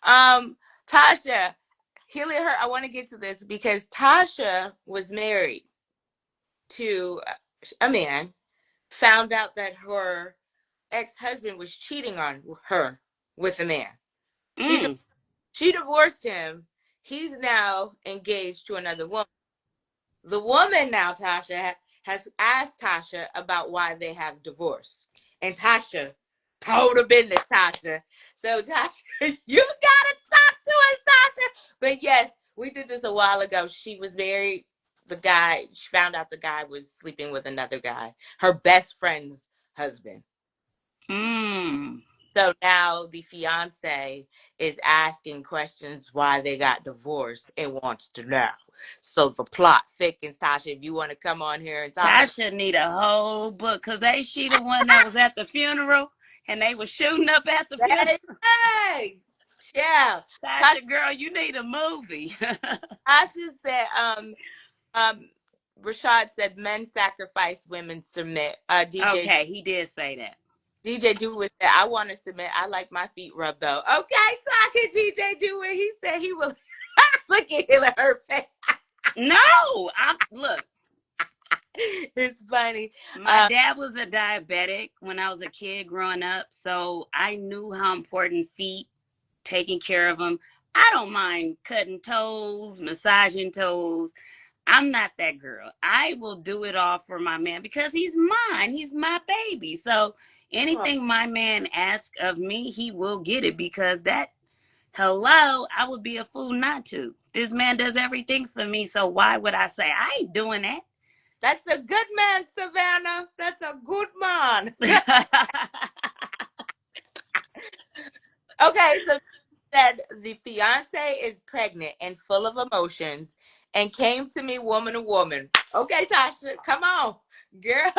Tasha, Healy, her. I want to get to this because Tasha was married to a man, found out that her ex-husband was cheating on her with a man. She Mm. she divorced him. He's now engaged to another woman. The woman now, Tasha, has asked Tasha about why they have divorced. And Tasha told her business, Tasha. So, Tasha, you gotta talk to us, Tasha. But yes, we did this a while ago. She was married. The guy, she found out the guy was sleeping with another guy, her best friend's husband. Mm. So now the fiance is asking questions why they got divorced and wants to know. So the plot thickens, Tasha. If you want to come on here and talk about Tasha need a whole book because ain't she the one that was at the funeral and they was shooting up at the funeral? that, hey, yeah. Tasha, Tasha, girl, you need a movie. Tasha said, um, Rashad said, men sacrifice, women submit. Okay, he did say that. DJ Dewitt said, I want to submit. I like my feet rubbed though. Okay, talking DJ Dewitt. He said he will. Look at him, her face. No, look. It's funny. My dad was a diabetic when I was a kid growing up, so I knew how important feet, taking care of them. I don't mind cutting toes, massaging toes. I'm not that girl. I will do it all for my man because he's mine. He's my baby. So Oh, anything my man asks of me, he will get it because hello, I would be a fool not to. This man does everything for me, so why would I say I ain't doing that's a good man, Savannah. That's a good man. that? Okay, so said the fiance is pregnant and full of emotions and came to me woman to woman. Okay, Tasha, come on. Girl,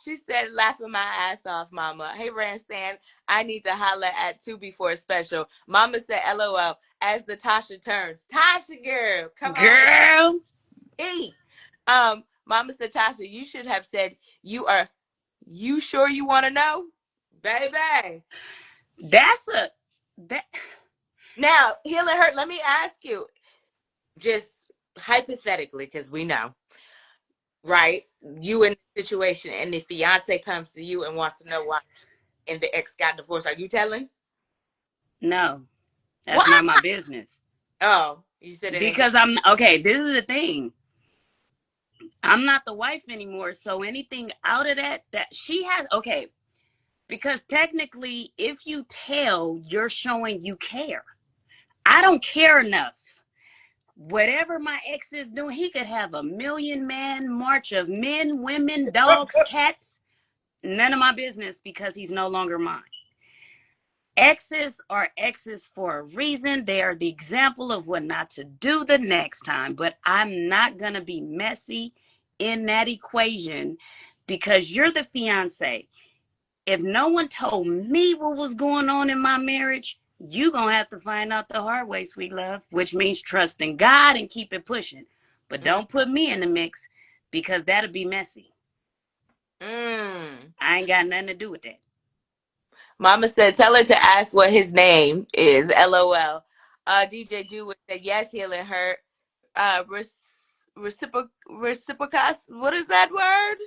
she said, laughing my ass off, mama. Hey, Randstand, I need to holler at 2 before special. Mama said, LOL, as the Tasha turns. Tasha, girl, come on. Girl, Hey. Mama said, Tasha, you should have said, you sure you want to know? Baby. that's a that Now, healing hurt, let me ask you, just hypothetically, because we know, right? You in the situation and the fiance comes to you and wants to know why and the ex got divorced. Are you telling? no, that's What? not my business. Oh, you said it ain't your Because I'm okay, this is the thing. I'm not the wife anymore, so anything out of that she has okay, because technically if you tell, you're showing you care. I don't care enough. Whatever my ex is doing, he could have a million man march of men, women, dogs, cats, none of my business because he's no longer mine. Exes are exes for a reason. They are the example of what not to do the next time. But I'm not going to be messy in that equation because you're the fiance. If no one told me what was going on in my marriage, you going to have to find out the hard way, sweet love, which means trust in God and keep it pushing. But mm, don't put me in the mix because that'll be messy. mm. I ain't got nothing to do with that. Mama said, tell her to ask what his name is. LOL. DJ Dewitt said, yes, healing hurt. Reciprocus. What is that word?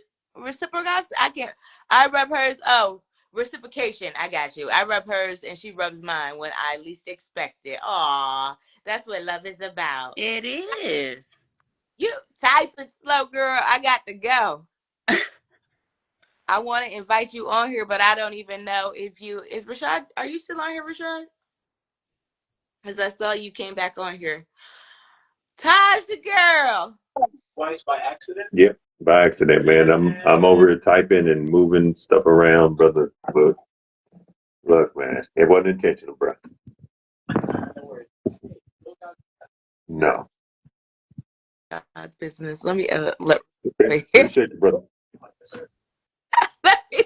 Reciprocus. I can't. I rub hers. Oh, reciprocation. I got you. I rub hers and she rubs mine when I least expect it. Aw, that's what love is about. It is. You type it slow, girl. I got to go. I want to invite you on here, but I don't even know if you is Rashad. Are you still on here, Rashad? Because I saw you came back on here. Tasha, girl. Twice by accident? Yep, by accident, man. I'm over here typing and moving stuff around, brother. Look, man, it wasn't intentional, bro. No. God's business. Let me let. Okay. Appreciate you, brother. Let me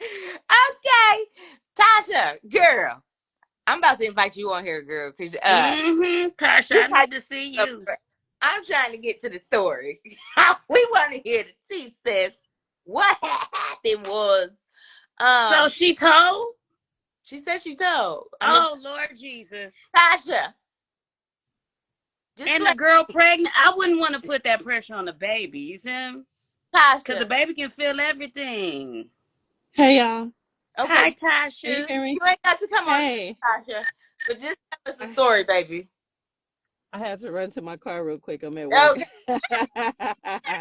okay, Tasha, girl. I'm about to invite you on here, girl, because Tasha, I need to see you. I'm trying to get to the story. We want to hear the tea, sis. What happened was, So um, she told? She said she told. Oh, Lord Jesus. Tasha. Just And play the girl pregnant, I wouldn't want to put that pressure on the baby, you see? Because the Tasha. baby can feel everything. Hey y'all, Okay, Hi, can you Tasha. hear me? you ain't got to come on Hey, Tasha. But just tell us the I, story, baby. I had to run to my car real quick. I'm at work. Okay.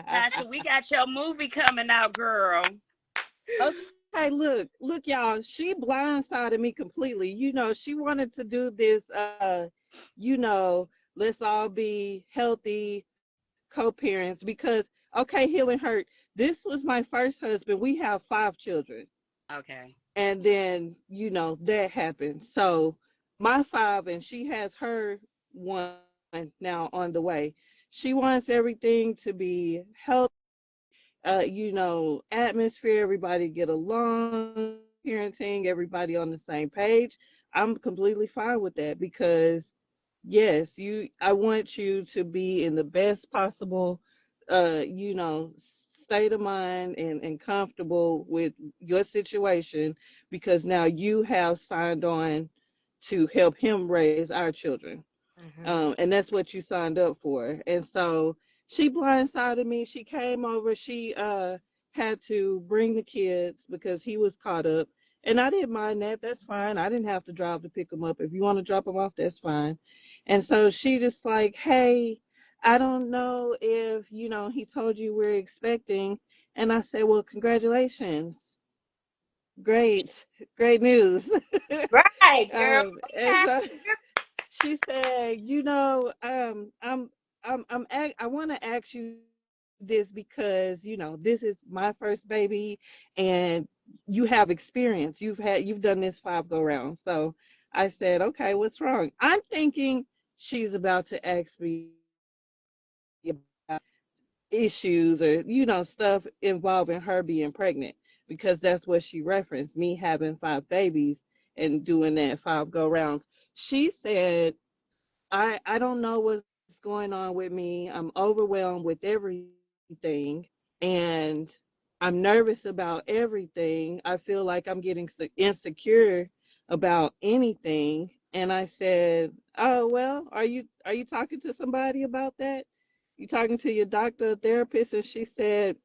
Tasha, we got your movie coming out, girl. Okay, look, y'all. She blindsided me completely. She wanted to do this. You know, let's all be healthy co-parents because okay, healing hurt. This was my first husband. We have 5 children. Okay. And then that happened. So my 5, and she has her one now on the way. She wants everything to be healthy, atmosphere, everybody get along, parenting, everybody on the same page. I'm completely fine with that because yes, I want you to be in the best possible state of mind and comfortable with your situation because now you have signed on to help him raise our children. Mm-hmm. And that's what you signed up for. And so she blindsided me. She came over. She had to bring the kids because he was caught up. And I didn't mind that. That's fine. I didn't have to drive to pick him up. If you want to drop him off, that's fine. And so she just like, hey, I don't know if, he told you we're expecting. And I said, well, congratulations. Great news. Right, girl. And so she said, I want to ask you this because, this is my first baby and you have experience. You've done this 5 go rounds. So I said, okay, what's wrong? I'm thinking she's about to ask me about issues or, stuff involving her being pregnant because that's what she referenced, me having 5 babies and doing that 5 go rounds. She said, I don't know what's going on with me. I'm overwhelmed with everything and I'm nervous about everything. I feel like I'm getting insecure about anything. And I said, "Oh, well, are you talking to somebody about that? You talking to your doctor or therapist?" And she said,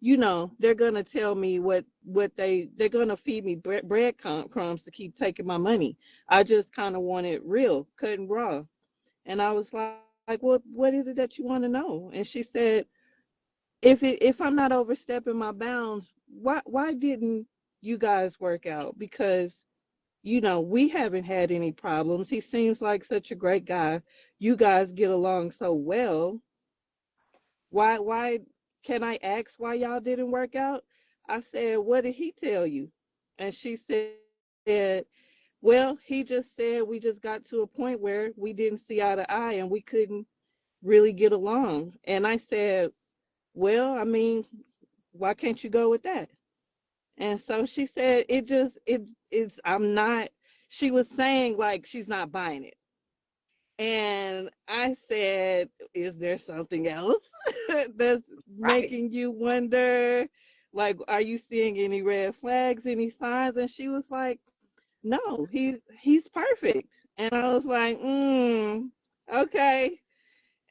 they're going to tell me they're going to feed me breadcrumbs to keep taking my money. I just kind of want it real, cut and raw. And I was like, well, what is it that you want to know? And she said, if I'm not overstepping my bounds, why didn't you guys work out? Because, we haven't had any problems. He seems like such a great guy. You guys get along so well. Why can I ask why y'all didn't work out? I said, what did he tell you? And she said, well, he just said we just got to a point where we didn't see eye to eye and we couldn't really get along. And I said, well, I mean, why can't you go with that? And so she said, it's, I'm not, she was saying like she's not buying it. And I said, is there something else that's Right. making you wonder? Like, are you seeing any red flags, any signs? And she was like, no, he's perfect. And I was like, okay.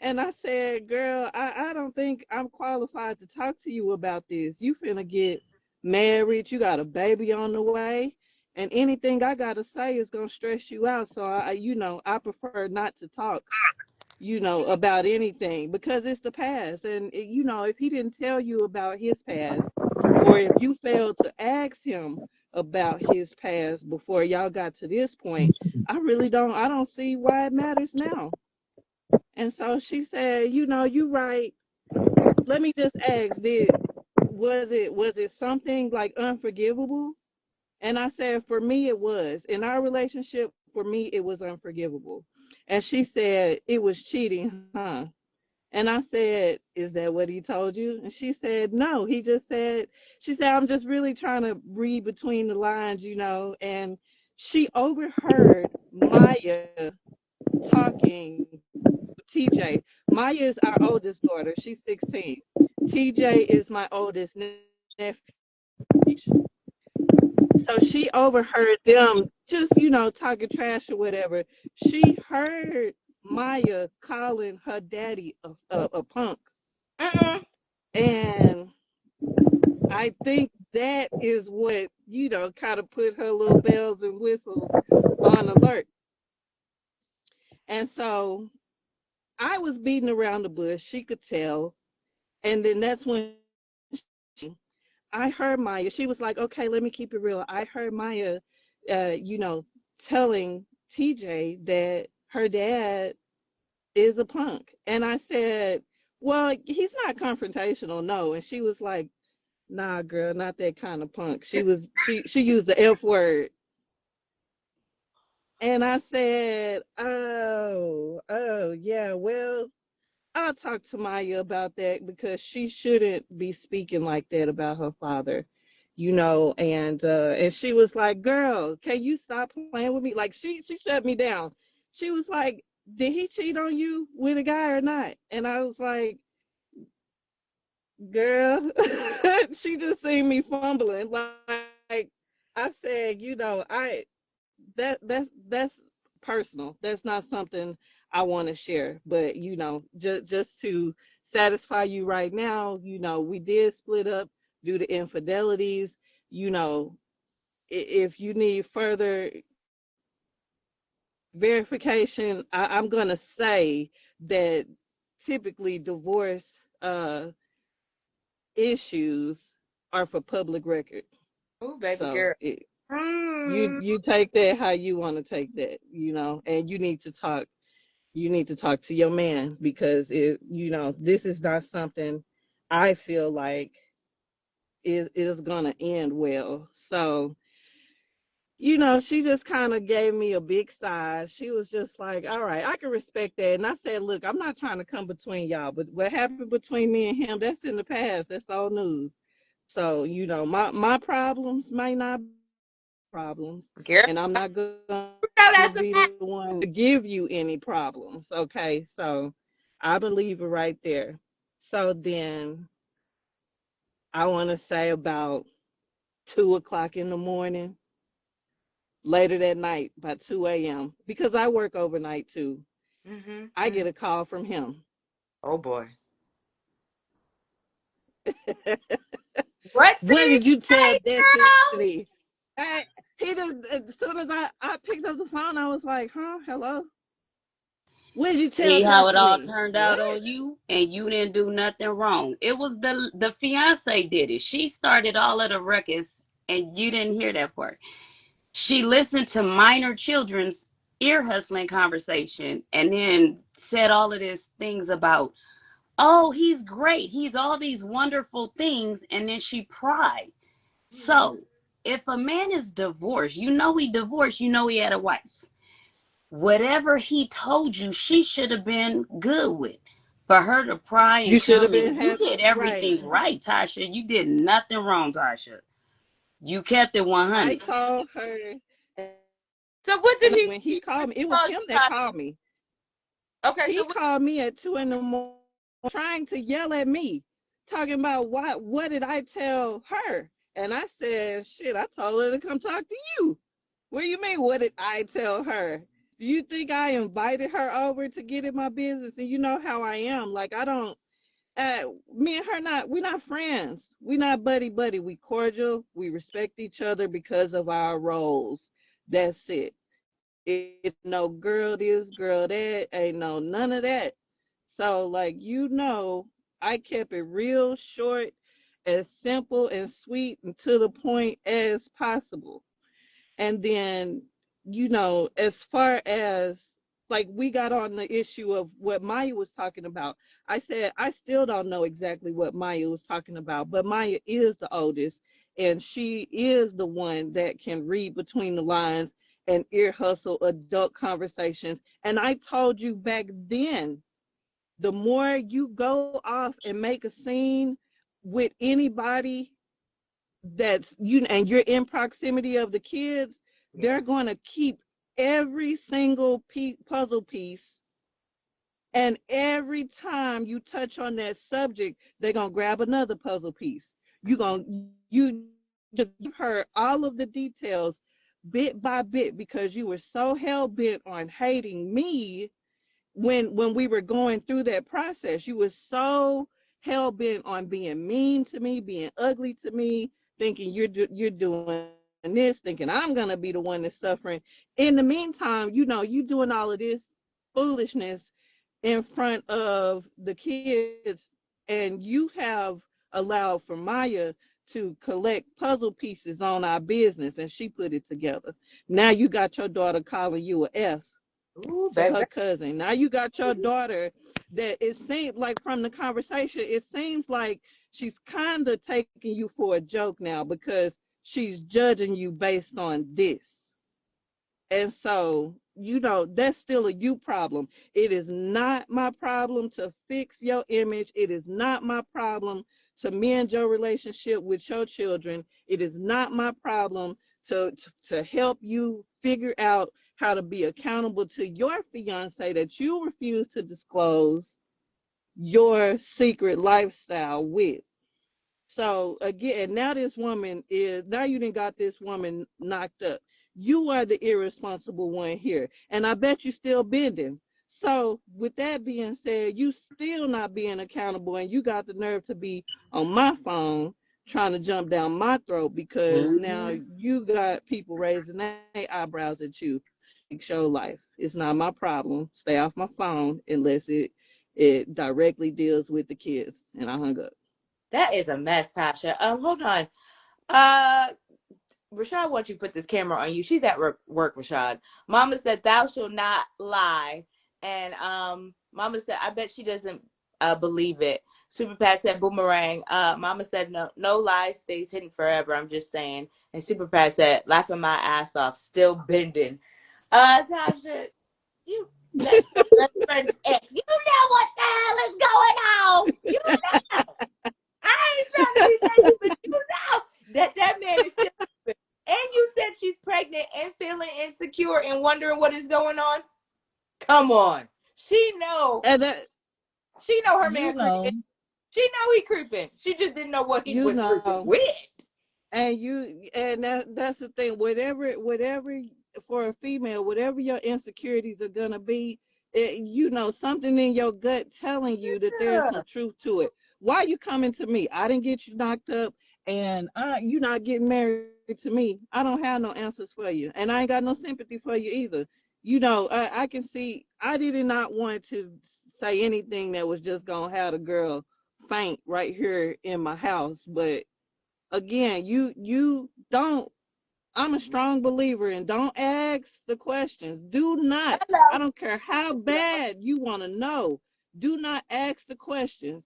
And I said, girl, I don't think I'm qualified to talk to you about this. You finna get married, you got a baby on the way, and anything I gotta say is gonna stress you out. So I prefer not to talk, about anything because it's the past. And if he didn't tell you about his past, or if you failed to ask him about his past before y'all got to this point, I don't see why it matters now. And so she said, you right. Let me just ask, was it something like unforgivable? And I said, for me it was. In our relationship, for me it was unforgivable. And she said, it was cheating, huh? And I said, is that what he told you? And she said, no, he just said, she said, I'm just really trying to read between the lines, and she overheard Maya talking to TJ. Maya is our oldest daughter. She's 16. TJ is my oldest nephew. So she overheard them chatting just, you know, talking trash or whatever. She heard Maya calling her daddy a punk. Mm-mm. And I think that is what, you know, kind of put her little bells and whistles on alert. And so I was beating around the bush. She could tell. And then that's when I heard Maya. She was like, okay, let me keep it real. I heard Maya, you know, telling TJ that her dad is a punk. And I said, well, he's not confrontational, no. And she was like, nah, girl, not that kind of punk. She used the F word. And I said, oh, yeah, well, I'll talk to Maya about that because she shouldn't be speaking like that about her father, you know. And she was like, "Girl, can you stop playing with me?" Like she shut me down. She was like, "Did he cheat on you with a guy or not?" And I was like, "Girl," she just seen me fumbling. Like I said, you know, that's personal. That's not something I want to share. But you know, just to satisfy you right now, you know, we did split up due to infidelities. You know, if you need further verification, I'm gonna say that typically divorce uh, issues are for public record. Oh, baby So girl. Mm. you take that how you want to take that, you know, and you need to talk to your man because you know, this is not something I feel like is gonna end well. So, you know, she just kind of gave me a big sigh. She was just like, all right, I can respect that. And I said, look, I'm not trying to come between y'all, but what happened between me and him, that's in the past. That's old news. So, you know, my problems might not be problems, Girl, and I'm not gonna you know be that's the a fact. one to give you any problems. Okay, so I believe it right there. So then I want to say about 2 o'clock in the morning, later that night, by 2 a.m., because I work overnight too. I Hmm. get a call from him. Oh boy. What did What he did you tell say, Destiny? girl? I, he just, as soon as I picked up the phone, I was like, huh, hello? What did you tell See how it all Destiny? turned What? out on you, and you didn't do nothing wrong. It was the fiance did it. She started all of the ruckus, and you didn't hear that part. She listened to minor children's ear hustling conversation, and then said all of these things about, oh, he's great, he's all these wonderful things, and then she cried. So if a man is divorced, you know he divorced, you know he had a wife. Whatever he told you, she should have been good with. For her to pry You and should have come been in, you happy, did right? everything right, Tasha. You did nothing wrong, Tasha. You kept it I 100. called her, So what did and he when he say? called me, it was Oh, him that Tasha. called me. Okay, so He what? called me at 2 in the morning, trying to yell at me, talking about what did I tell her? And I said, shit, I told her to come talk to you. What do you mean? What did I tell her? Do you think I invited her over to get in my business? And you know how I am. Like I don't. Me and her not. We're not friends. We're not buddy buddy. We cordial. We respect each other because of our roles. That's it. It's no girl this, girl that. Ain't no none of that. So like you know, I kept it real short, as simple and sweet and to the point as possible. And then, you know, as far as like we got on the issue of what Maya was talking about, I said, I still don't know exactly what Maya was talking about, but Maya is the oldest and she is the one that can read between the lines and ear hustle adult conversations. And I told you back then, the more you go off and make a scene with anybody that's you and you're in proximity of the kids, Yeah. they're going to keep every single puzzle piece, and every time you touch on that subject they're going to grab another puzzle piece. You just give her all of the details bit by bit, because you were so hell bent on hating me when we were going through that process. You were so hell bent on being mean to me, being ugly to me, thinking you're doing this, thinking I'm gonna be the one that's suffering. In the meantime, you doing all of this foolishness in front of the kids, and you have allowed for Maya to collect puzzle pieces on our business, and she put it together. Now you got your daughter calling you a F Ooh, to baby. her cousin. Now you got your daughter that, it seems like from the conversation, it seems like she's kind of taking you for a joke now, because she's judging you based on this. And so, that's still a you problem. It is not my problem to fix your image. It is not my problem to mend your relationship with your children. It is not my problem to help you figure out how to be accountable to your fiance that you refuse to disclose your secret lifestyle with. So again, now you didn't got this woman knocked up. You are the irresponsible one here. And I bet you still bending. So with that being said, you still not being accountable, and you got the nerve to be on my phone trying to jump down my throat, because now Mm-hmm. you got people raising their eyebrows at you. Fix your life. It's not my problem. Stay off my phone unless it directly deals with the kids. And I hung up. That is a mess, Tasha. Hold on. Uh, Rashad wants you to put this camera on you. She's at work, Rashad. Mama said, "Thou shalt not lie," and Mama said, "I bet she doesn't believe it." Super Pat said, "Boomerang." Mama said, "No, no lie stays hidden forever. I'm just saying." And Super Pat said, "Laughing my ass off, still bending." Tasha, you that's your best friend's ex. You know what the hell is going on. You know. I ain't trying to be messy, but you know that man is still moving. And you said she's pregnant and feeling insecure and wondering what is going on. Come on. She know. And that, She know her you man creeping. know, She know he creeping. She just didn't know what he you was creeping know, with. and that's the thing. Whatever for a female, whatever your insecurities are gonna be, something in your gut telling you that there's Yeah. some truth to it. Why you coming to me? I didn't get you knocked up, and you not getting married to me. I don't have no answers for you, and I ain't got no sympathy for you either. I can see. I did not want to say anything that was just gonna have the girl faint right here in my house, but again, you don't. I'm a strong believer in don't ask the questions. Do not. I Hello. don't care how bad you want to know. Do not ask the questions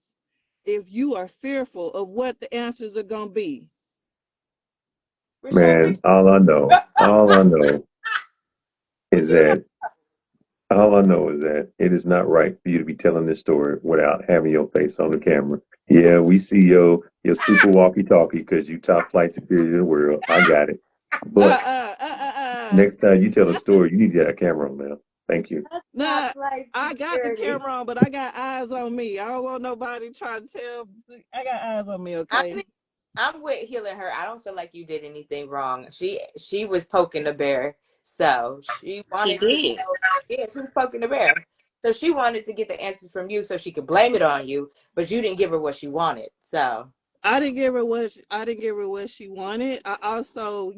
if you are fearful of what the answers are going to be. Rashad, Man, all I know what is you know? that all I know is that it is not right for you to be telling this story without having your face on the camera. Yeah, we see your super walkie-talkie because you top flight security in the world. I got it. Uh But uh uh uh uh. next time you tell a story, you need to have a camera on now. Thank you. Top Nah, flight I got the security. camera on, but I got eyes on me. I don't want nobody trying to tell. I got eyes on me, I okay? mean, I'm with healing her. I don't feel like you did anything wrong. She was poking the bear, so she She wanted to did. know. Yeah, she was poking the bear, so she wanted to get the answers from you, so she could blame it on you. But you didn't give her what she wanted. So I didn't give her what she wanted. I also,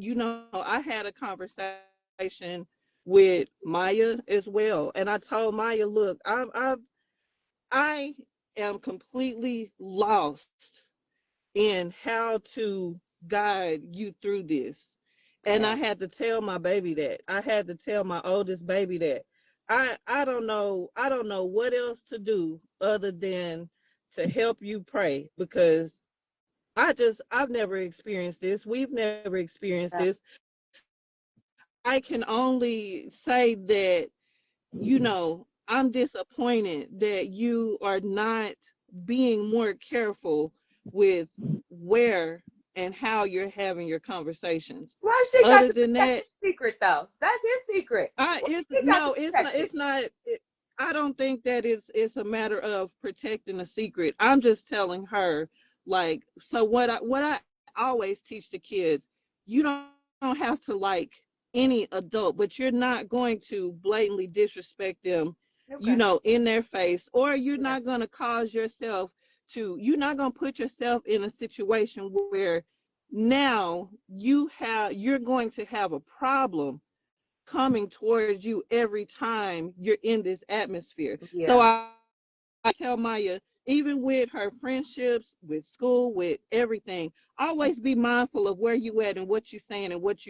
I had a conversation with Maya as well, and I told Maya, look, I am completely lost in how to guide you through this. And I yeah, had to tell my baby that. I had to tell my oldest baby that. I don't know what else to do other than to help you pray, because I've never experienced this. We've never experienced this. I can only say that, I'm disappointed that you are not being more careful with where and how you're having your conversations. well, she got Other to than protect that, his secret though. That's his secret. Well, it's she got to no, protect it. it's not. I don't think that it's a matter of protecting a secret. I'm just telling her, like, so what I always teach the kids, you don't have to like any adult, but you're not going to blatantly disrespect them, Okay. in their face, or you're Yeah. not going to cause yourself you're not going to put yourself in a situation where now you're going to have a problem coming towards you every time you're in this atmosphere. So Yeah. I tell Maya, even with her friendships, with school, with everything, always be mindful of where you at and what you're saying and what you're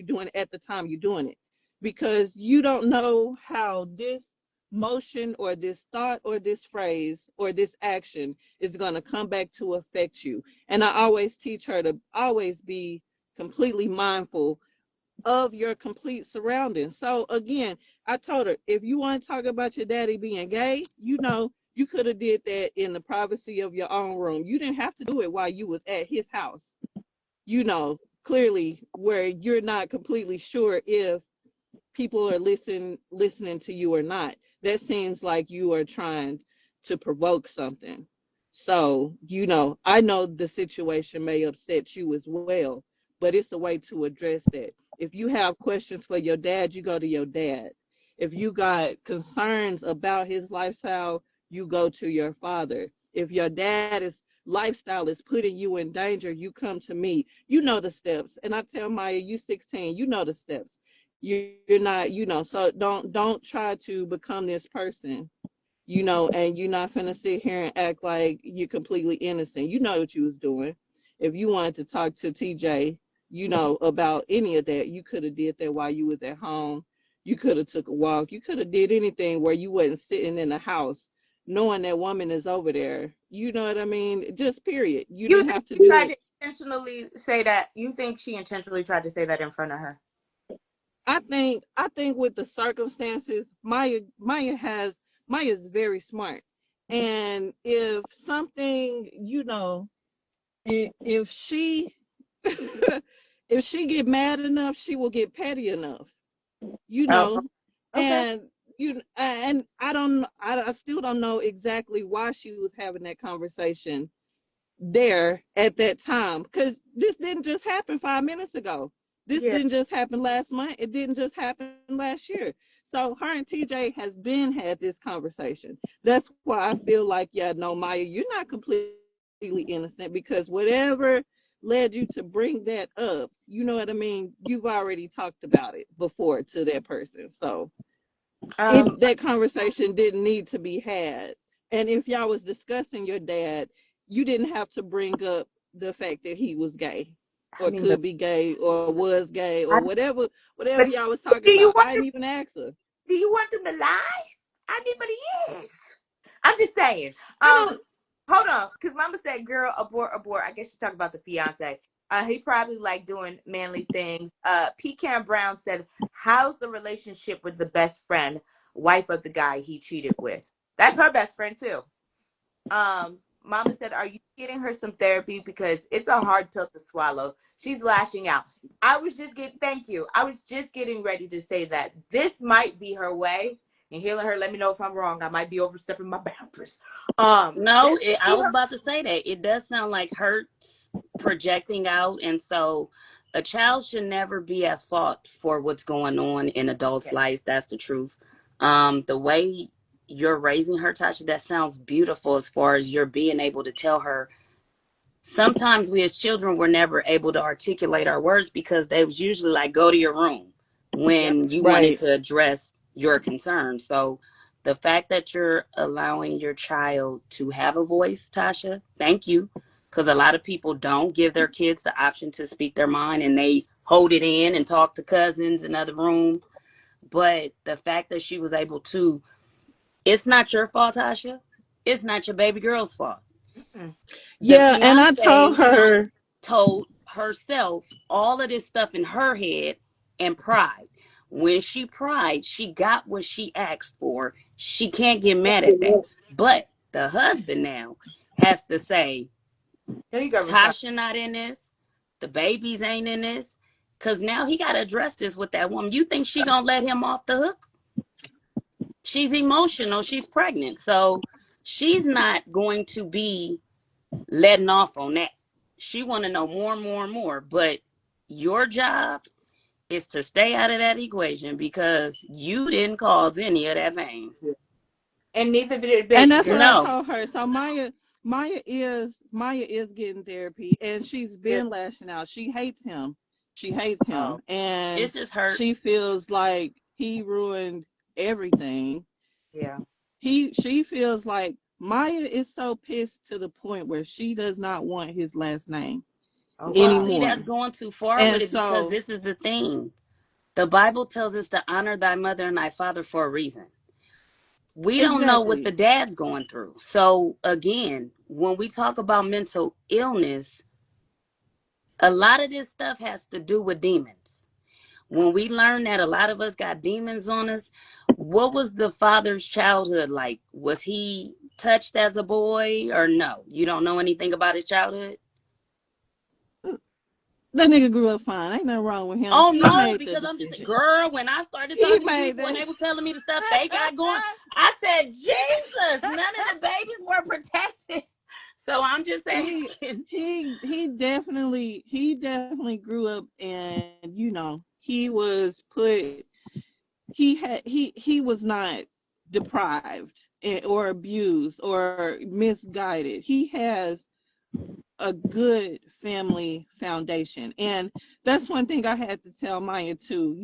doing at the time you're doing it. Because you don't know how this motion or this thought or this phrase or this action is going to come back to affect you. And I always teach her to always be completely mindful of your complete surroundings. So again, I told her, if you want to talk about your daddy being gay, you could have did that in the privacy of your own room. You didn't have to do it while you was at his house. Clearly where you're not completely sure if people are listening to you or not. That seems like you are trying to provoke something. So, I know the situation may upset you as well, but it's a way to address that. If you have questions for your dad, you go to your dad. If you got concerns about his lifestyle, you go to your father. If your dad's lifestyle is putting you in danger, you come to me. You know the steps. And I tell Maya, you 16, you know the steps. You're not, so don't try to become this person, and you're not finna sit here and act like you're completely innocent. You know what you was doing. If you wanted to talk to TJ, about any of that, you could have did that while you was at home. You could have took a walk. You could have did anything where you wasn't sitting in the house knowing that woman is over there. You know what I mean? Just period. You You didn't think have to she do tried it. to intentionally say that? You think she intentionally tried to say that in front of her? I think with the circumstances, Maya's very smart. And if something, if she if she get mad enough, she will get petty enough, you Oh, know. okay. And I still don't know exactly why she was having that conversation there at that time, because this didn't just happen 5 minutes ago. This Yeah. didn't just happen last month. It didn't just happen last year. So her and TJ has been had this conversation. That's why I feel like, yeah, no, Maya, you're not completely innocent, because whatever led you to bring that up, you know what I mean, you've already talked about it before to that person. So Um, that conversation didn't need to be had. And if y'all was discussing your dad, you didn't have to bring up the fact that he was gay I or mean, but could be gay or was gay or I, whatever but y'all was talking do you about. want I him? didn't even ask her. Do you want him to lie? I mean, but he is. I'm just saying. I don't. Hold on, because Mama said, "Girl, abort, abort." I guess she's talking about the fiance. He probably like doing manly things. Pecan Brown said, "How's the relationship with the best friend, wife of the guy he cheated with? That's her best friend too." Mama said, "Are you getting her some therapy because it's a hard pill to swallow? She's lashing out." Thank you. I was just getting ready to say that this might be her way. And healing her, let me know if I'm wrong. I might be overstepping my boundaries. No, This might I be was her. about to say that. It does sound like hurts projecting out. And so a child should never be at fault for what's going on in adults' Yeah. lives. That's the truth. The way you're raising her, Tasha, that sounds beautiful as far as you're being able to tell her. Sometimes we as children were never able to articulate our words because they was usually like, go to your room Yep. when you wanted Right. to address your concerns. So the fact that you're allowing your child to have a voice, Tasha, thank you. Because a lot of people don't give their kids the option to speak their mind and they hold it in and talk to cousins in other rooms. But the fact that she was able to, it's not your fault, Tasha. It's not your baby girl's fault. Mm-mm. The Yeah, and I told fiance her. told herself all of this stuff in her head and pride. When she cried, she got what she asked for. She can't get mad at that. But the husband now has to say, There you go, Rashawn. Tasha not in this. The babies ain't in this. Cause now he gotta address this with that woman. You think she gonna let him off the hook? She's emotional. She's pregnant. So she's not going to be letting off on that. She want to know more and more and more. But your job is to stay out of that equation because you didn't cause any of that pain. And neither did And baby that's what girl. I No. told her. So Maya is getting therapy, and she's Good. been lashing out. She hates him. She hates Oh, him, and it's just hurt. she feels like he ruined everything. Yeah. She feels like Maya is so pissed to the point where she does not want his last name Oh Well, wow. see, anymore. that's going too far with And it because so this is the thing. The Bible tells us to honor thy mother and thy father for a reason. We don't know what the exactly, dad's going through. So, again, when we talk about mental illness, a lot of this stuff has to do with demons. When we learn that a lot of us got demons on us, what was the father's childhood like? Was he touched as a boy or no? You don't know anything about his childhood? that nigga grew up fine. Ain't nothing wrong with him. Oh He no, made the because I'm just decision. girl. When I started He talking to made people and that. they was telling me the stuff they got going, I said, Jesus, none of the babies were protected. So I'm just he asking. he definitely grew up, and he was put he was not deprived or abused or misguided. He has a good family foundation, and that's one thing I had to tell Maya too.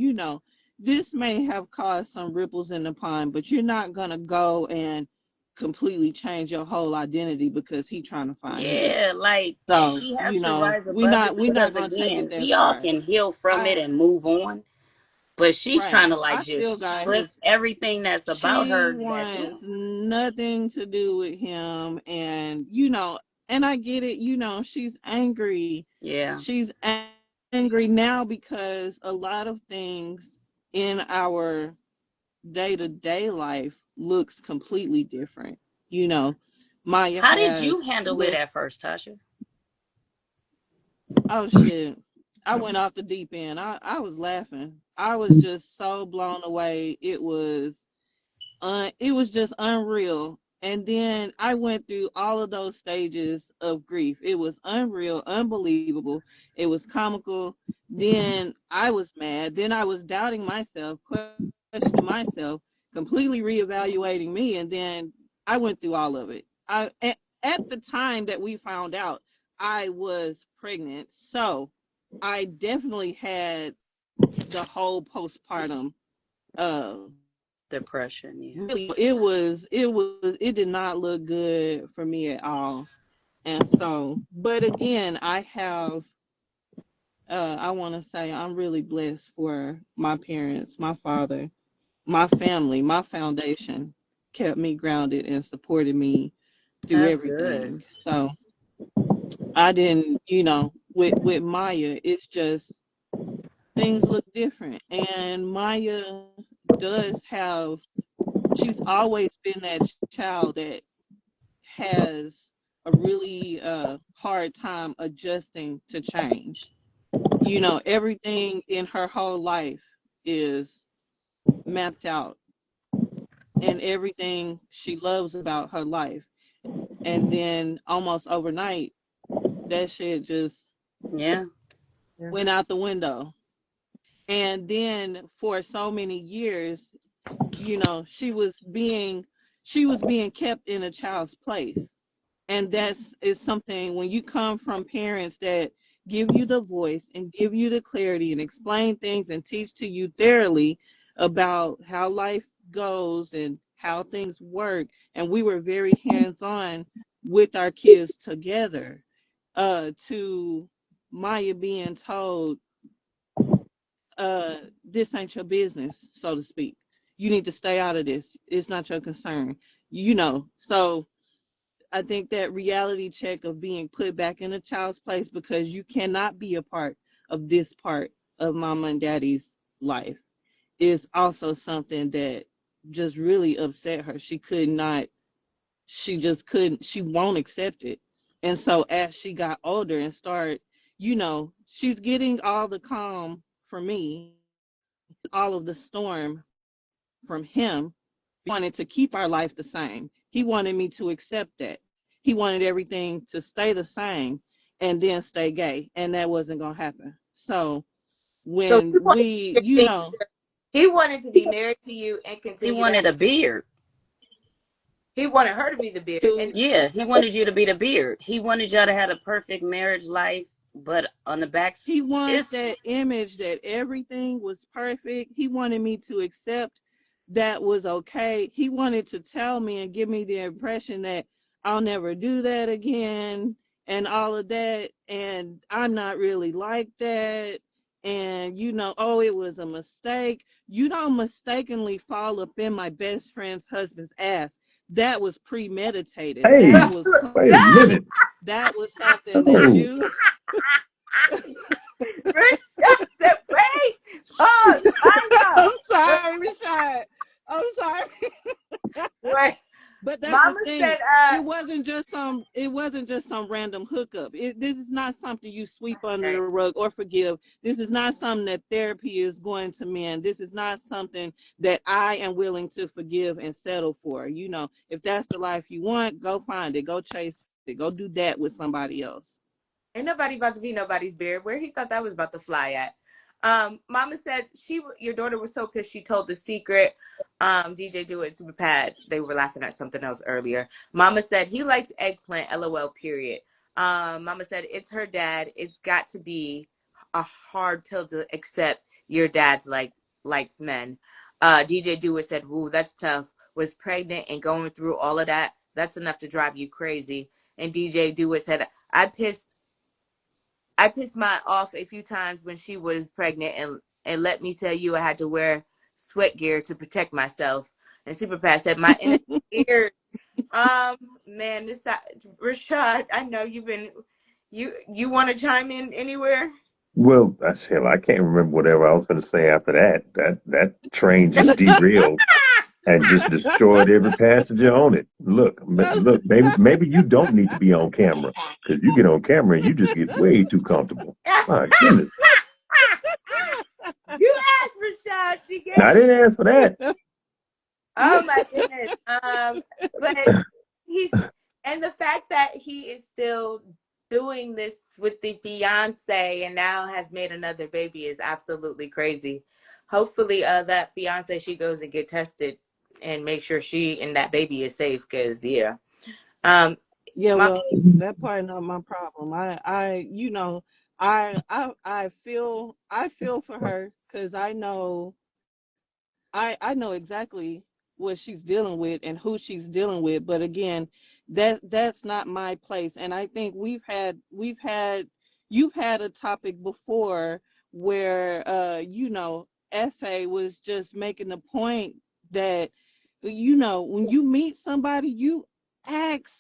This may have caused some ripples in the pond, but you're not gonna go and completely change your whole identity because he's trying to find his. Yeah, like So, she has to rise we above not it we not because gonna take it again, that we all far. can heal from it I and move on. But she's trying Right. to like I still just got strip his. everything that's about She her that's wants him. nothing to do with him, and I get it. She's angry. Yeah. She's angry now because a lot of things in our day-to-day life looks completely different. You know, Maya How did has you handle it less. at first, Tasha? Oh shit. I went off the deep end. I was laughing. I was just so blown away. It was just unreal. And then I went through all of those stages of grief. It was unreal, unbelievable. It was comical. Then I was mad. Then I was doubting myself, questioning myself, completely reevaluating me. And then I went through all of it. At the time that we found out, I was pregnant. So I definitely had the whole postpartum Depression, yeah. really, it did not look good for me at all. And so, but again, I want to say I'm really blessed for my parents, my father, my family, my foundation kept me grounded and supported me through That's good. everything. So I didn't, with Maya, it's just things look different. And Maya does have, she's always been that child that has a really hard time adjusting to change. Everything in her whole life is mapped out, and everything she loves about her life. And then almost overnight, that shit just Yeah. Yeah. went out the window. And then for so many years, she was being kept in a child's place. And that's is something when you come from parents that give you the voice and give you the clarity and explain things and teach to you thoroughly about how life goes and how things work. And we were very hands-on with our kids together, to Maya being told, this ain't your business, so to speak. You need to stay out of this. It's not your concern. So I think that reality check of being put back in a child's place because you cannot be a part of this part of mama and daddy's life is also something that just really upset her. She just couldn't, she won't accept it. And so as she got older and started, she's getting all the calm from me, all of the storm from him. He wanted to keep our life the same. He wanted me to accept that. He wanted everything to stay the same and then stay gay. And that wasn't going to happen. So So he when wanted we, to he wanted to be married to you and He continue to have. wanted a beard. He wanted her to be the beard, to and Yeah, he wanted you to be the beard. He wanted y'all to have a perfect marriage life, but on the back, he wanted it's that image that everything was perfect. He wanted me to accept that was okay. He wanted to tell me and give me the impression that I'll never do that again and all of that. And I'm not really like that. And, oh, it was a mistake. You don't mistakenly fall up in my best friend's husband's ass. That was premeditated. That Hey, was wait a planned. minute. That was something that Oh, you Rashad said, "Wait, pause, time out." I'm sorry, Rashad. I'm sorry. Wait, But that's the Mama thing. said, It wasn't just some random hookup. This is not something you sweep under the right. rug or forgive. This is not something that therapy is going to mend. This is not something that I am willing to forgive and settle for. If that's the life you want, go find it. Go chase it. Go do that with somebody else. Ain't nobody about to be nobody's beard. Where he thought that was about to fly at. Mama said your daughter was so pissed she told the secret. DJ Do It Super Pad. They were laughing at something else earlier. Mama said he likes eggplant. LOL. Period. Mama said it's her dad. It's got to be a hard pill to accept. Your dad's likes men. DJ Do It said, "Woo, that's tough. Was pregnant and going through all of that. That's enough to drive you crazy." And DJ Do It said, I pissed mine off a few times when she was pregnant, and let me tell you, I had to wear sweat gear to protect myself. And Super Pat said, "My innocent ears." Man, Rashad, I know you want to chime in anywhere? well, hell, I can't remember whatever I was going to say after that. That train just derailed and just destroyed every passenger on it. Look, look, maybe you don't need to be on camera because you get on camera and you just get way too comfortable. My goodness. You asked Rashad, she Now, I gave. didn't ask for that. Oh my goodness. But he's and the fact that he is still doing this with the fiance and now has made another baby is absolutely crazy. Hopefully, that fiance she goes and get tested and make sure she and that baby is safe. Cause yeah, um, Yeah, my well, that part not my problem. I feel for her because I know exactly what she's dealing with and who she's dealing with. But again, that's not my place. And I think you've had a topic before where Fa was just making the point that when you meet somebody, you ask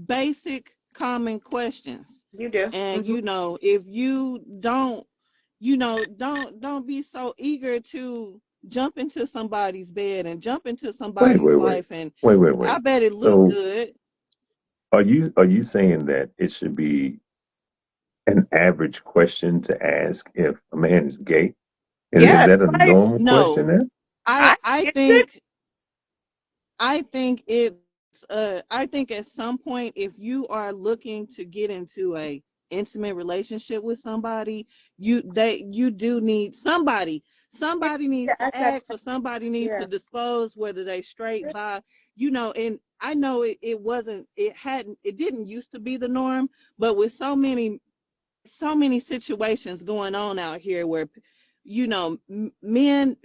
basic common questions. you do. And Hmm. if you don't be so eager to jump into somebody's bed and jump into Wait, somebody's wait, wait, life. And wait, wait, I wait. bet it looked So, good. are you saying that it should be an average question to ask if a man is gay? Is Yeah, that a normal question No, then? I I I it should. think I think at some point, if you are looking to get into a intimate relationship with somebody, you do need somebody Yeah, needs to ask that ask, or somebody needs to question. disclose whether they straight by, and I know it didn't used to be the norm, but with so many situations going on out here where men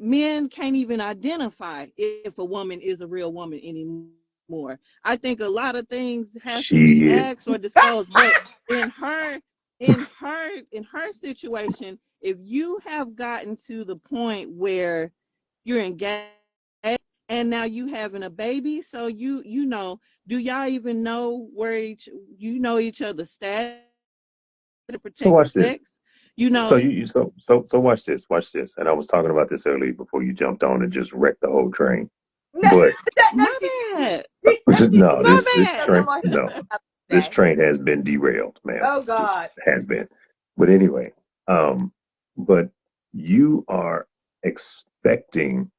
can't even identify if a woman is a real woman anymore. I think a lot of things has to be asked or Shit. disclosed. But in her situation, if you have gotten to the point where you're engaged and now you having a baby, so do y'all even know where each other's status to So protect your watch this. sex? you So know so watch this. And I was talking about this earlier before you jumped on and just wrecked the whole train. No, But no, My bad. she no, did My this a little bad. train more no, this today. train has been derailed, ma'am. Oh Just God. has been. But anyway, um, but you are expecting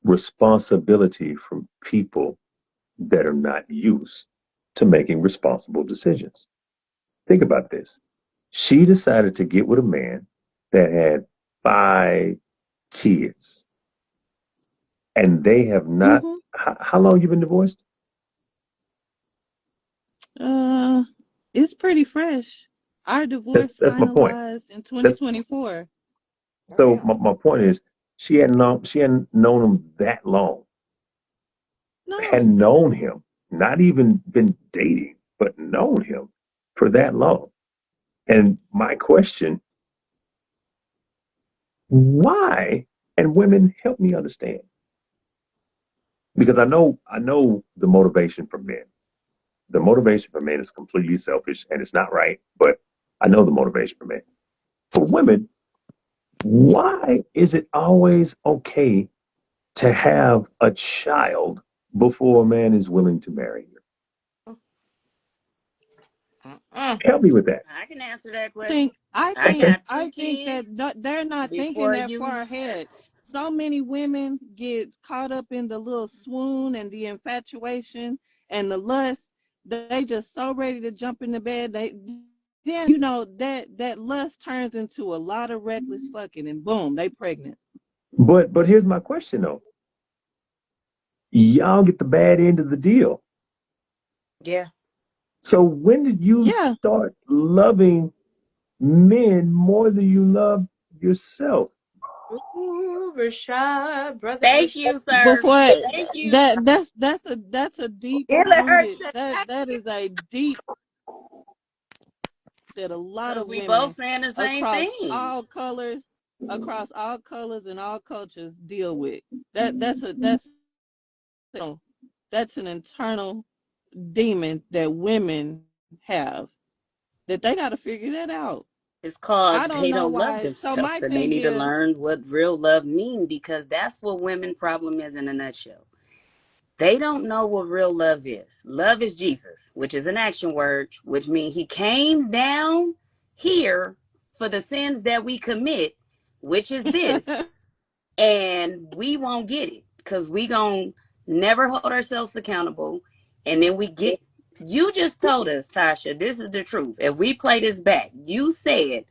responsibility from people that are not used to making responsible decisions. Think about this. She decided to get with a man that had 5 kids, and they have not. Mm-hmm. How long you been divorced? Uh, it's pretty fresh. Our That's divorce that's my point. finalized in That's 2024. Oh so yeah. my point is she hadn't known him that long. Hadn't No. known him, not even been dating, but known him for that long. And my question, why? And women, help me understand. Because I know the motivation for men. The motivation for men is completely selfish and it's not right, but I know the motivation for men. For women, why is it always okay to have a child before a man is willing to marry you? Mm-mm. Help me with that. I can answer that I think question. I I think Okay. got two I think kids that they're not thinking before that you. far ahead. So many women get caught up in the little swoon and the infatuation and the lust. They just so ready to jump in the bed. Then that lust turns into a lot of reckless fucking, and boom, they pregnant. But here's my question though. Y'all get the bad end of the deal. Yeah. So when did you Yeah. start loving men more than you love yourself? Ooh, Rashad, brother Thank Rashad. you, sir. Before Thank you. that's a deep It hurts. rooted, that is a deep that a lot Because of we both women saying the same across thing. all colors, and all cultures deal with. That's an internal demon that women have, that they got to figure that out. It's I called don't they know don't love why. So my themselves and they thing need to is, learn what real love mean because that's what women problem is in a nutshell. They don't know what real love is. Love is Jesus, which is an action word, which means he came down here for the sins that we commit, which is this, and we won't get it because we gon' never hold ourselves accountable, and then we get. You just told us, Tasha, this is the truth. If we play this back, you said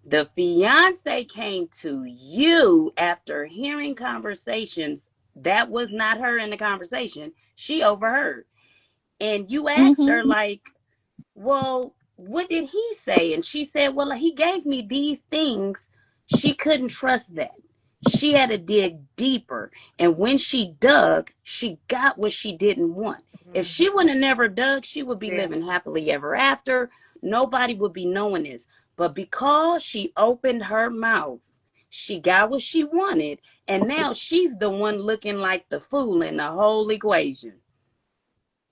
the fiance came to you after hearing conversations that was not her in the conversation. She overheard, and you asked her hmm like, well, what did he say? And she said, well, he gave me these things. She couldn't trust that. She had to dig deeper. And when she dug, she got what she didn't want. If Mhm. she would have never dug, she would be Yeah. living happily ever after. Nobody would be knowing this. But because she opened her mouth, she got what she wanted. And now she's the one looking like the fool in the whole equation.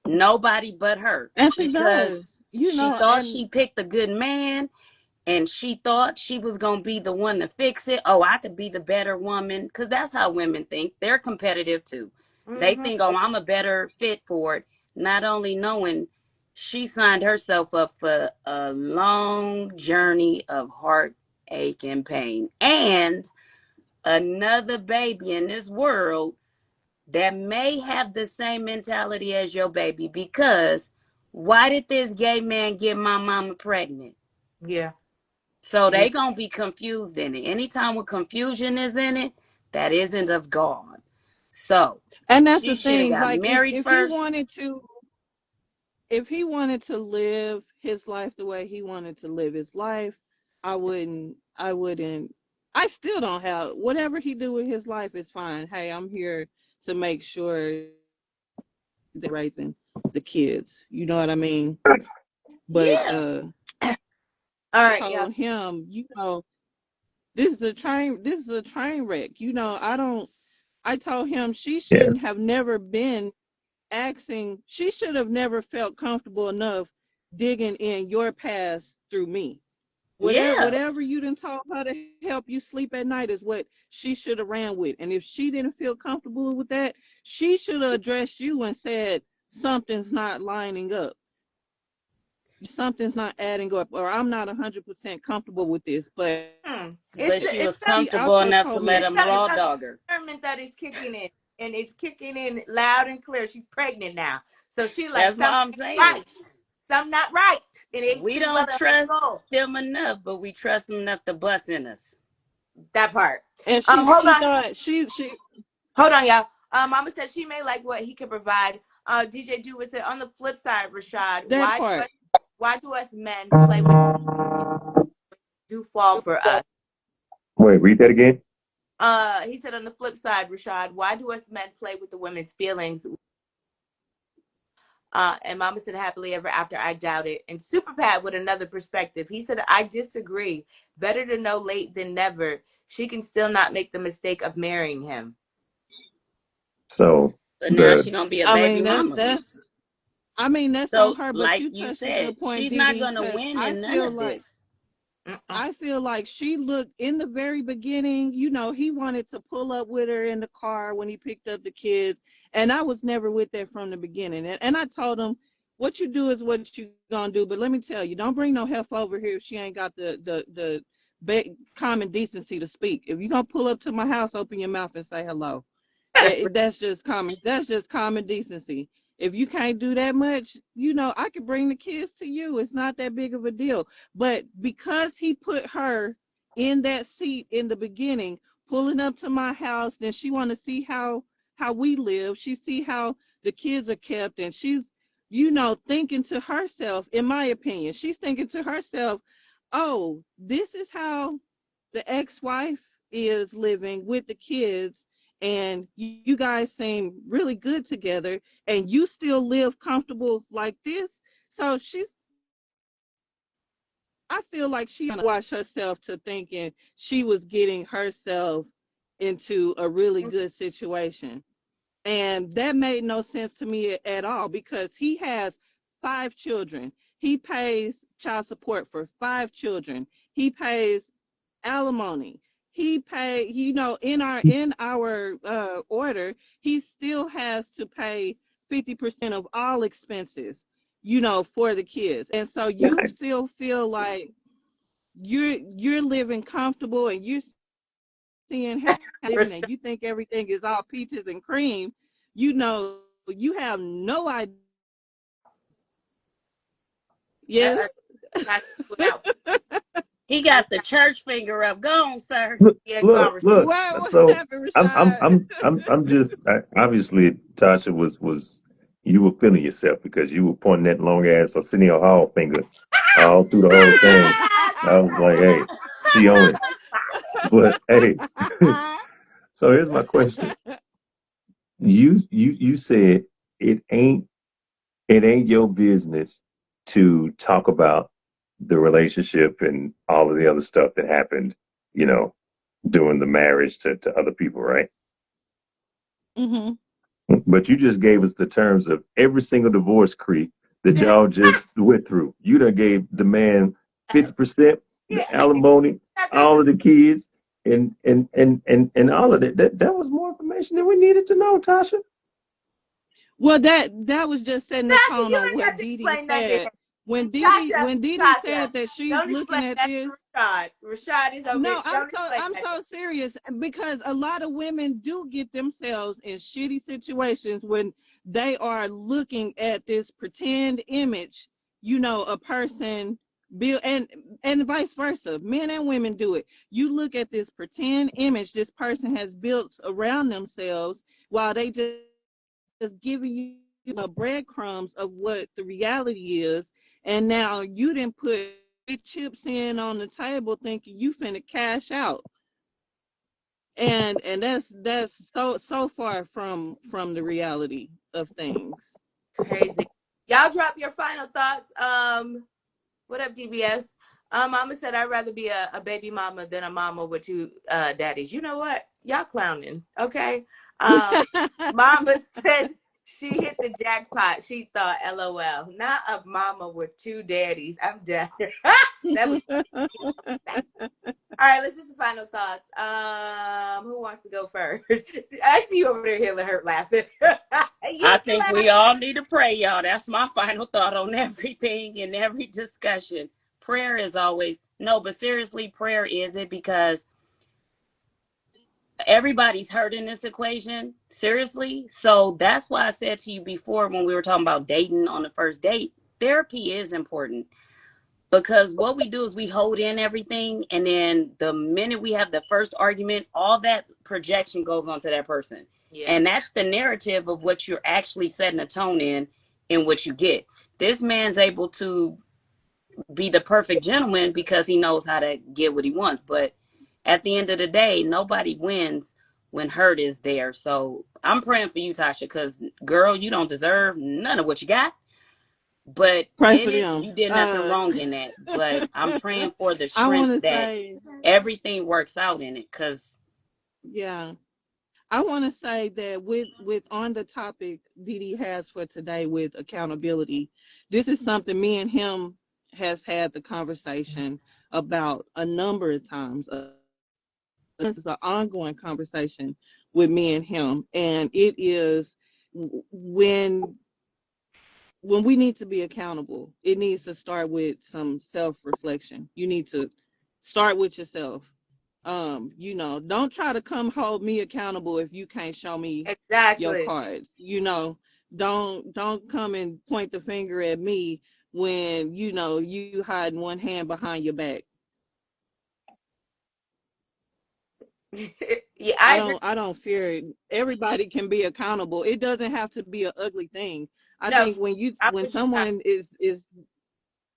Nobody but her and she because does, she thought and she picked a good man and she thought she was going to be the one to fix it. Oh, I could be the better woman because that's how women think. They're competitive too. They Mm-hmm. think, oh, I'm a better fit for it, not only knowing she signed herself up for a long journey of heartache and pain and another baby in this world that may have the same mentality as your baby because why did this gay man get my mama pregnant? Yeah. So Yeah. they gonna be confused in it. Anytime with confusion is in it, that isn't of God. So that's the she should have thing. got Like married if he first. wanted to, if he wanted to live his life the way he wanted to live his life, I wouldn't. I still don't have whatever he do with his life is fine. Hey, I'm here to make sure they're raising the kids. You know what I mean? But Yeah. All I right, y'all. told him, this is a train wreck. I told him she shouldn't Yes. have never been asking, she should have never felt comfortable enough digging in your past through me. Yeah. Whatever you done told her to help you sleep at night is what she should have ran with. And if she didn't feel comfortable with that, she should have addressed you and said something's not lining up. Something's not adding up, or I'm not 100% comfortable with this. But But she It's was that she comfortable also enough told to me let it's him that raw exactly. dog her. discernment that is kicking in, and it's kicking in loud and clear. She's pregnant now, so she like That's what something I'm ain't right. saying. something not right. It ain't We the don't blood of the trust soul. them enough, but we trust them enough to bust in us. That part. And Hold she on. thought she Hold on, y'all. Mama said she may like what he can provide. DJ Dewitt said, on the flip side, Rashad, that part. why do us men play with do fall for us? Wait, read that again. He said, on the flip side, Rashad, why do us men play with the women's feelings? And Mama said, happily ever after, I doubt it. And Super Pat with another perspective. He said, I disagree. Better to know late than never. She can still not make the mistake of marrying him. So But now the she's gonna be a I baby mean mama. that's I mean that's on So, her, but like you you touched a said, good point, she's not Didi, gonna because win in none of this. I feel like she looked in the very beginning, he wanted to pull up with her in the car when he picked up the kids. And I was never with that from the beginning. And I told him, what you do is what you gonna do. But let me tell you, don't bring no heifer over here if she ain't got the common decency to speak. If you're gonna pull up to my house, open your mouth and say hello. That's just common decency. If you can't do that much, I could bring the kids to you. It's not that big of a deal. But because he put her in that seat in the beginning, pulling up to my house, then she want to see how we live. She see how the kids are kept, and she's thinking to herself, in my opinion, she's thinking to herself, oh, this is how the ex-wife is living with the kids, and you guys seem really good together, and you still live comfortable like this. So I feel like she washed herself to thinking she was getting herself into a really good situation. And that made no sense to me at all, because he has 5 children. He pays child support for 5 children. He pays alimony. He pay, in our order, he still has to pay 50% of all expenses, for the kids. And so you still feel like you're living comfortable, and you're seeing how living, and you think everything is all peaches and cream. You have no idea. Yes. He got the church finger up. Go on, sir. look, Yeah, look. What So happened, I'm Rashad? I'm I'm I'm just obviously Tasha was you were feeling yourself because you were pointing that long ass Arsenio Hall finger all through the whole thing. I was like, hey, she on it. But hey, so here's my question. You said it ain't it ain't your business to talk about the relationship and all of the other stuff that happened, you know, during the marriage to other people, right? Hmm. But you just gave us the terms of every single divorce creep that y'all just went through. You done gave the man 50%, the alimony, all of the kids, and all of that. That was more information than we needed to know, Tasha. Well, that was just setting the Tasha, tone you on ain't what got to Dee Dee explain nothing to him. said. When Tasha, Dee Tasha, said that she's don't looking explain at that this. to Rashad. Rashad is over No, it. Don't explain I'm that. so serious, because a lot of women do get themselves in shitty situations when they are looking at this pretend image, a person build, and vice versa. Men and women do it. You look at this pretend image this person has built around themselves, while they just giving you, breadcrumbs of what the reality is, and now you didn't put chips in on the table thinking you finna cash out, and that's so far from the reality of things. Crazy. Y'all drop your final thoughts. What up, DBS? Mama said I'd rather be a baby mama than a mama with two daddies. You know what? Y'all clowning. Okay. Mama said she hit the jackpot. She thought, LOL, not a mama with two daddies. I'm done. That was all right. Let's do some final thoughts. Who wants to go first? I see you over there, Hilla Hurt, laughing. You I can think laugh. we all need to pray, y'all. That's my final thought on everything in every discussion. Prayer is always no, but seriously, prayer is it, because everybody's hurt in this equation. Seriously. So that's why I said to you before when we were talking about dating on the first date. therapy is important, because what we do is we hold in everything, and then the minute we have the first argument, all that projection goes onto that person. Yeah. And that's the narrative of what you're actually setting a tone in what you get. This man's able to be the perfect gentleman because he knows how to get what he wants. But at the end of the day, nobody wins when hurt is there. So I'm praying for you, Tasha, because girl, you don't deserve none of what you got. But Pray in for it, them. you did nothing wrong in that. But I'm praying for the I strength want to that say, everything works out in it. Cause yeah. I want to say that with on the topic Didi has for today with accountability, this is something me and him has had the conversation about a number of times. This is an ongoing conversation with me and him, and it is when we need to be accountable, it needs to start with some self-reflection. You need to start with yourself. Don't try to come hold me accountable if you can't show me your Exactly. cards. Don't come and point the finger at me when you hiding one hand behind your back. Yeah, I I agree. don't I don't fear it. Everybody can be accountable. It doesn't have to be an ugly thing. I No, think when I'm when with you, Tasha. someone is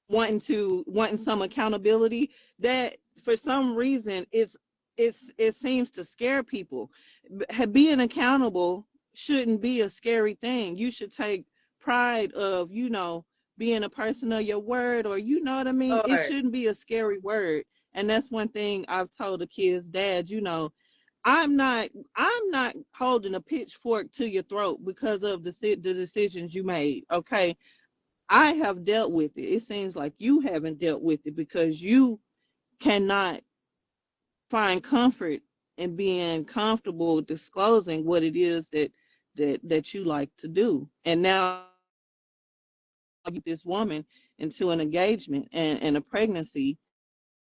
wanting some accountability, that for some reason it seems to scare people. Being accountable shouldn't be a scary thing. You should take pride of being a person of your word, or what I mean. It Lord. shouldn't be a scary word. And that's one thing I've told the kids, dad, I'm not holding a pitchfork to your throat because of the decisions you made. Okay, I have dealt with it. It seems like you haven't dealt with it because you cannot find comfort in being comfortable disclosing what it is that you like to do. And now you get this woman into an engagement and a pregnancy,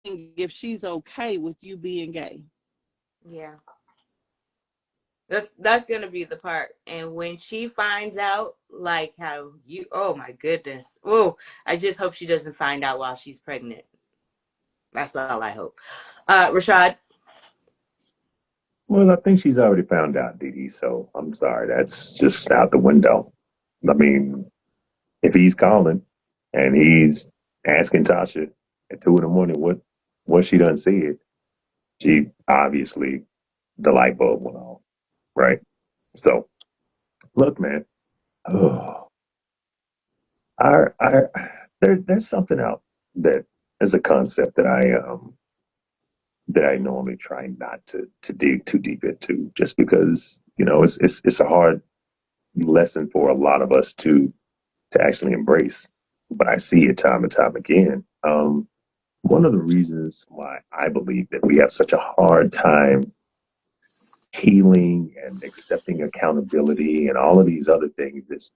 if she's okay with you being gay. Yeah. That's gonna be the part. And when she finds out, like how you, oh my goodness. Oh, I just hope she doesn't find out while she's pregnant. That's all I hope. Rashad. Well, I think she's already found out, Dee Dee, so I'm sorry. That's just out the window. I mean, if he's calling and he's asking Tasha at 2 in the morning what she done said, she obviously the light bulb went off, right? So look, man, oh, I there's something out that is a concept that I normally try not to dig too deep into, just because it's a hard lesson for a lot of us to actually embrace. But I see it time and time again. One of the reasons why I believe that we have such a hard time healing and accepting accountability and all of these other things is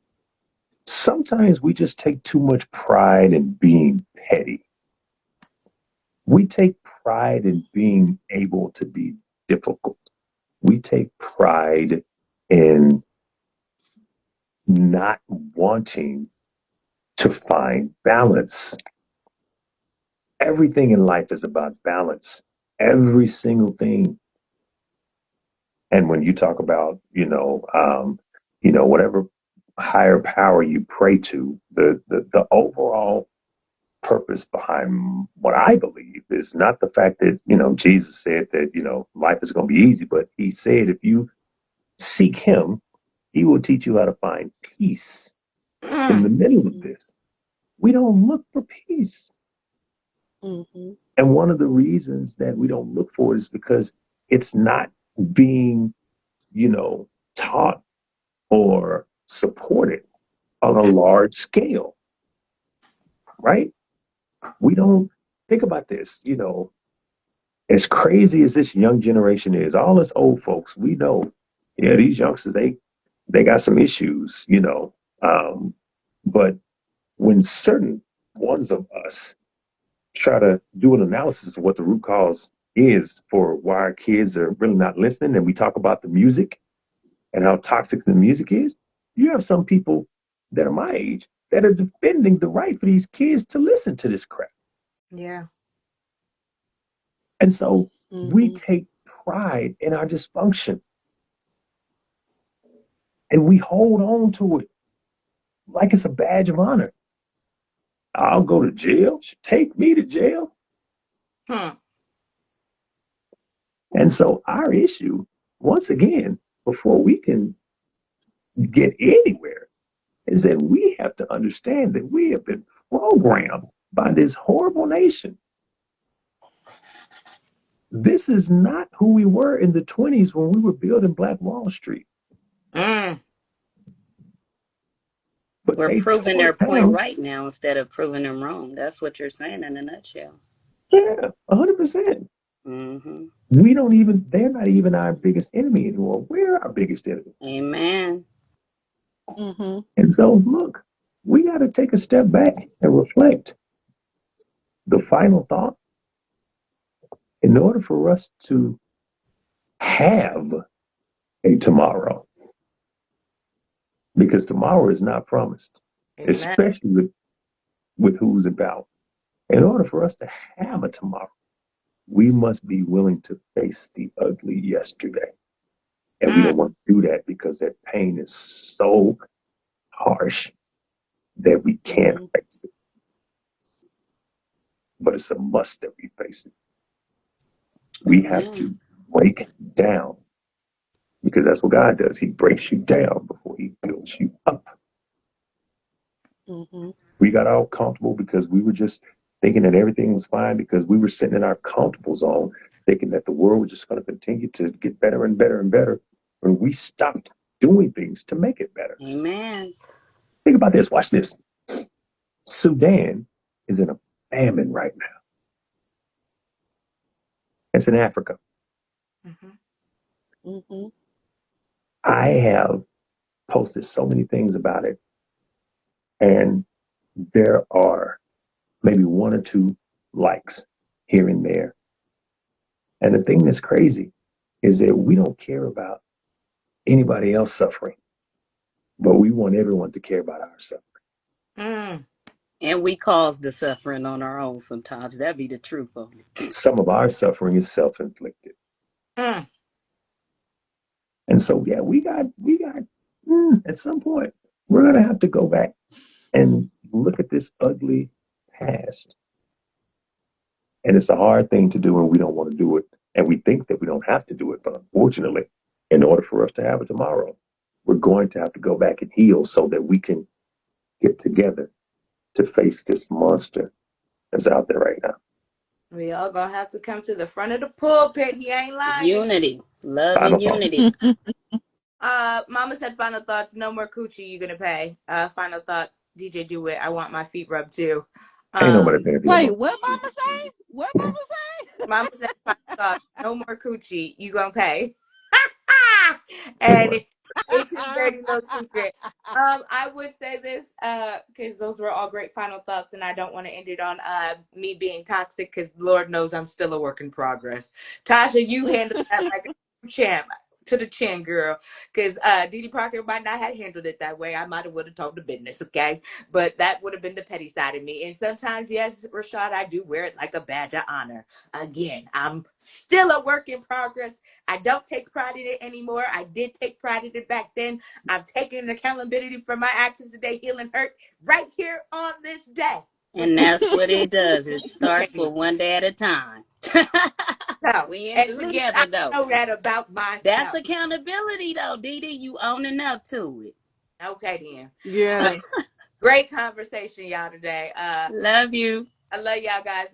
sometimes we just take too much pride in being petty. We take pride in being able to be difficult. We take pride in not wanting to find balance. Everything in life is about balance. Every single thing. And when you talk about, whatever higher power you pray to, the overall purpose behind what I believe is not the fact that, Jesus said that, life is going to be easy, but he said if you seek him, he will teach you how to find peace in the middle of this. We don't look for peace. Mm-hmm. And one of the reasons that we don't look for it is because it's not being, taught or supported on a large scale, right? We don't think about this, as crazy as this young generation is, all us old folks, we know, yeah, these youngsters, they got some issues, but when certain ones of us try to do an analysis of what the root cause is for why our kids are really not listening, and we talk about the music and how toxic the music is, you have some people that are my age that are defending the right for these kids to listen to this crap. Yeah. And so we Mhm. take pride in our dysfunction and we hold on to it like it's a badge of honor. I'll go to jail. Take me to jail. Hmm. And so our issue, once again, before we can get anywhere, is that we have to understand that we have been programmed by this horrible nation. This is not who we were in the 20s when we were building Black Wall Street. Mm. But We're they proving tore their it point down. right now instead of proving them wrong. That's what you're saying in a nutshell. Yeah, 100%. Mm-hmm. They're not even our biggest enemy anymore. We're our biggest enemy. Amen. Mhm. And so, look, we got to take a step back and reflect. The final thought, in order for us to have a tomorrow, because tomorrow is not promised, Amen. especially with who's in power. In order for us to have a tomorrow, we must be willing to face the ugly yesterday. And we Mm. don't want to do that because that pain is so harsh that we can't Mhm. face it. But it's a must that we face it. We have Amen. to break down because that's what God does. He breaks you down before he builds you up. Mhm. We got all comfortable because we were just thinking that everything was fine because we were sitting in our comfortable zone, thinking that the world was just going to continue to get better and better and better. When we stopped doing things to make it better. Amen. Think about this. Watch this. Sudan is in a famine right now. It's in Africa. Mhm. Mhm. I have posted so many things about it, and there are maybe one or two likes here and there. And the thing that's crazy is that we don't care about anybody else suffering, but we want everyone to care about our suffering. Mm. And we cause the suffering on our own sometimes. That be the truth of it. Some of our suffering is self-inflicted. Mm. And so, yeah, at some point, we're going to have to go back and look at this ugly past. And it's a hard thing to do, and we don't want to do it. And we think that we don't have to do it. But unfortunately, in order for us to have a tomorrow, we're going to have to go back and heal so that we can get together to face this monster that's out there right now. We all gonna have to come to the front of the pulpit. He ain't lying. Unity. Love Final and thought. unity. Mama said final thoughts. No more coochie. You gonna pay. Final thoughts. DJ Do It. I want my feet rubbed too. Ain't nobody Um, paying for your Wait, mom. what mama say? What mama say? Mama said final thoughts. No more coochie. You gonna pay. Say And what? it's his dirty little secret. I would say this, because those were all great final thoughts, and I don't want to end it on me being toxic, because Lord knows I'm still a work in progress. Tasha, you handled that like a champ to the chin, girl. Because Dee Dee Parker might not have handled it that way. I might have would have told the business, okay? But that would have been the petty side of me. And sometimes, yes, Rashad, I do wear it like a badge of honor. Again, I'm still a work in progress. I don't take pride in it anymore. I did take pride in it back then. I'm taking accountability for my actions today, healing hurt right here on this day. With And that's what it does. It starts baby. with one day at a time. So We in it at least I together though. know that about That's myself. accountability though, Dee Dee. You owning up to it. Okay then. But Yeah. great conversation, y'all, today. Love you. I love y'all guys.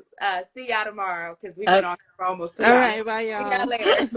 See y'all tomorrow because we've been Okay. on for almost 2 All hours. right, bye See y'all y'all. later.